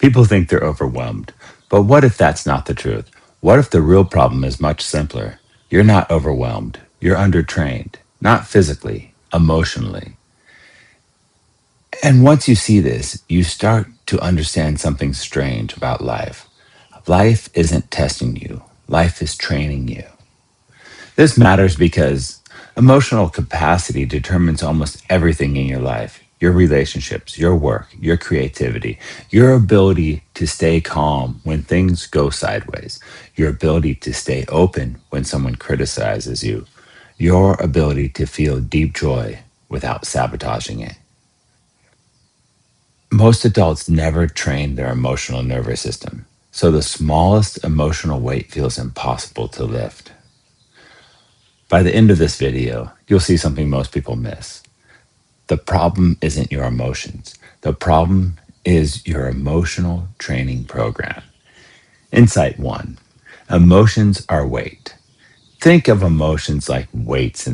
People think they're overwhelmed. But what if that's not the truth? What if the real problem is much simpler? You're not overwhelmed. You're undertrained, not physically, emotionally. And once you see this, you start to understand something strange about life. Life isn't testing you, life is training you. This matters because emotional capacity determines almost everything in your life: your relationships, your work, your creativity, your ability to stay calm when things go sideways, your ability to stay open when someone criticizes you, your ability to feel deep joy without sabotaging it. Most adults never train their emotional nervous system, so the smallest emotional weight feels impossible to lift. By the end of this video, you'll see something most people miss. The problem isn't your emotions. The problem is your emotional training program. Insight one: emotions are weight. Think of emotions like weights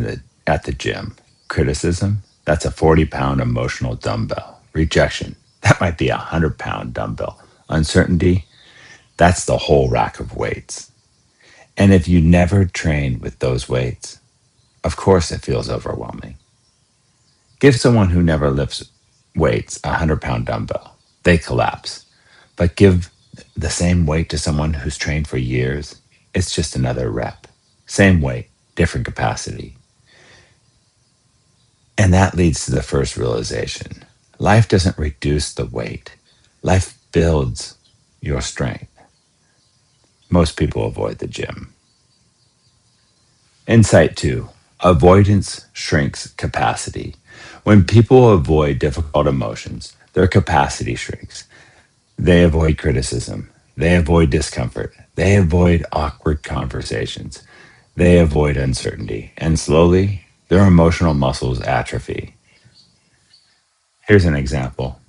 at the gym. Criticism, that's a 40-pound emotional dumbbell. Rejection, that might be a 100-pound dumbbell. Uncertainty, that's the whole rack of weights. And if you never train with those weights, of course it feels overwhelming. Give someone who never lifts weights a 100-pound dumbbell. They collapse. But give the same weight to someone who's trained for years, it's just another rep. Same weight, different capacity. And that leads to the first realization. Life doesn't reduce the weight. Life builds your strength. Most people avoid the gym. Insight two: avoidance shrinks capacity. When people avoid difficult emotions, their capacity shrinks. They avoid criticism. They avoid discomfort. They avoid awkward conversations. They avoid uncertainty. And slowly, their emotional muscles atrophy. Here's an example.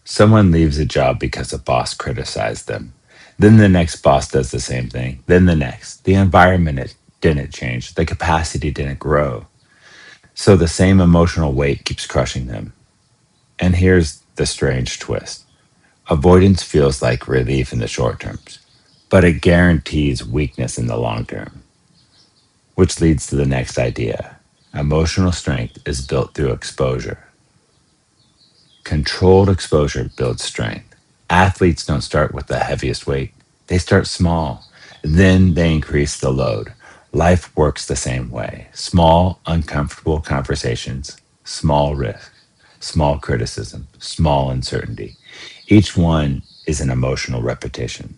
Someone leaves a job because a boss criticized them. Then the next boss does the same thing. Then the next. The environment didn't change. The capacity didn't grow. So the same emotional weight keeps crushing them. And here's the strange twist. Avoidance feels like relief in the short terms, but it guarantees weakness in the long term, which leads to the next idea. Emotional strength is built through exposure. Controlled exposure builds strength. Athletes don't start with the heaviest weight. They start small. Then they increase the load. Life works the same way. Small, uncomfortable conversations, small risk, small criticism, small uncertainty. Each one is an emotional repetition.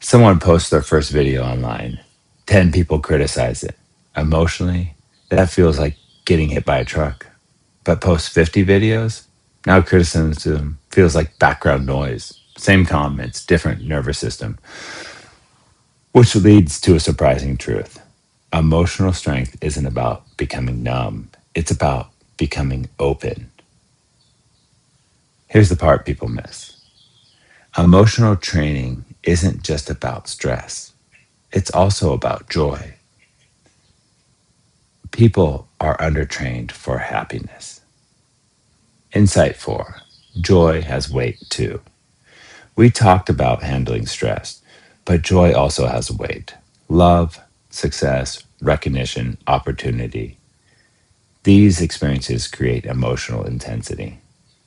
Someone posts their first video online. 10 people criticize it. Emotionally, that feels like getting hit by a truck. But post 50 videos, now criticism feels like background noise. Same comments, different nervous system, which leads to a surprising truth. Emotional strength isn't about becoming numb, it's about becoming open. Here's the part people miss. Emotional training isn't just about stress, it's also about joy. People are undertrained for happiness. Insight 4: joy has weight too. We talked about handling stress, but joy also has weight. Love, success, recognition, opportunity. These experiences create emotional intensity,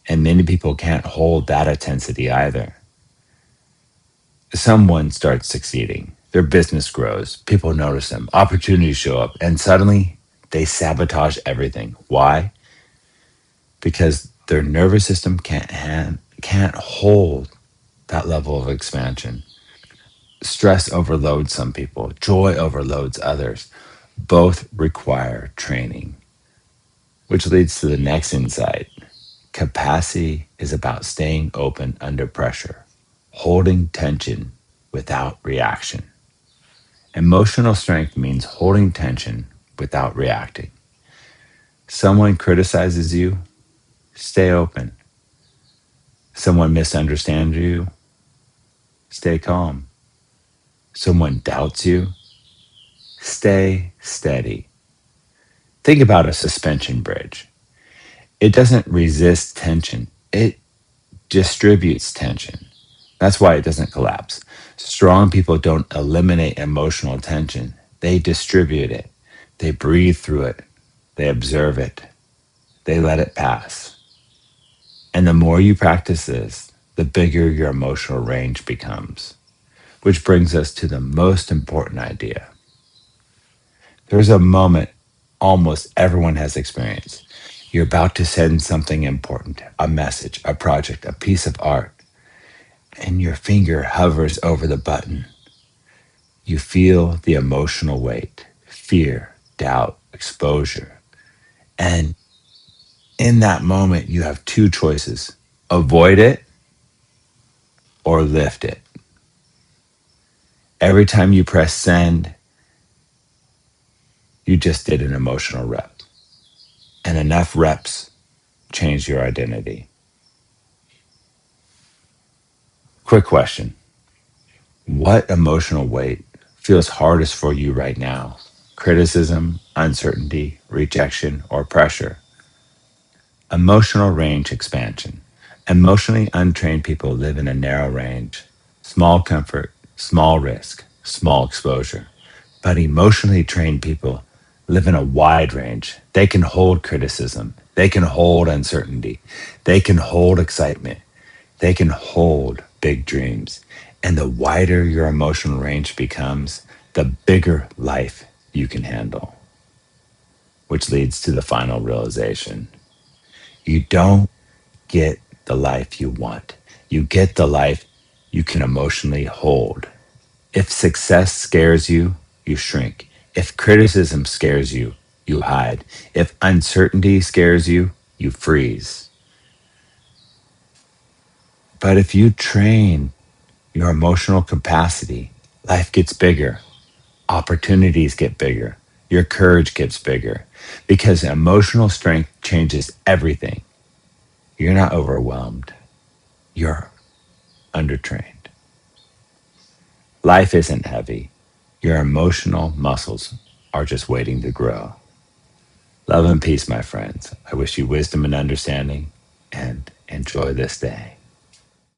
and many people can't hold that intensity either. Someone starts succeeding, their business grows, people notice them, opportunities show up, and suddenly they sabotage everything. Why? Because their nervous system can't hold that level of expansion. Stress overloads some people, joy overloads others. Both require training, which leads to the next insight. Capacity is about staying open under pressure, holding tension without reaction. Emotional strength means holding tension without reacting. Someone criticizes you, stay open. Someone misunderstands you, stay calm. Someone doubts you, stay steady. Think about a suspension bridge. It doesn't resist tension, it distributes tension. That's why it doesn't collapse. Strong people don't eliminate emotional tension, they distribute it. They breathe through it, they observe it, they let it pass. And the more you practice this, the bigger your emotional range becomes. Which brings us to the most important idea. There's a moment almost everyone has experienced. You're about to send something important, a message, a project, a piece of art, and your finger hovers over the button. You feel the emotional weight, fear, doubt, exposure. And in that moment, you have two choices: avoid it or lift it. Every time you press send, you just did an emotional rep. And enough reps change your identity. Quick question: what emotional weight feels hardest for you right now? Criticism, uncertainty, rejection, or pressure? Emotional range expansion. Emotionally untrained people live in a narrow range, small comfort, small risk, small exposure. But emotionally trained people live in a wide range. They can hold criticism, they can hold uncertainty, they can hold excitement, they can hold big dreams. And the wider your emotional range becomes, the bigger life you can handle, which leads to the final realization. You don't get the life you want. You get the life you can emotionally hold. If success scares you, you shrink. If criticism scares you, you hide. If uncertainty scares you, you freeze. But if you train your emotional capacity, life gets bigger, opportunities get bigger, your courage gets bigger, because emotional strength changes everything. You're not overwhelmed, you're undertrained. Life isn't heavy. Your emotional muscles are just waiting to grow. Love and peace, my friends. I wish you wisdom and understanding, and enjoy this day.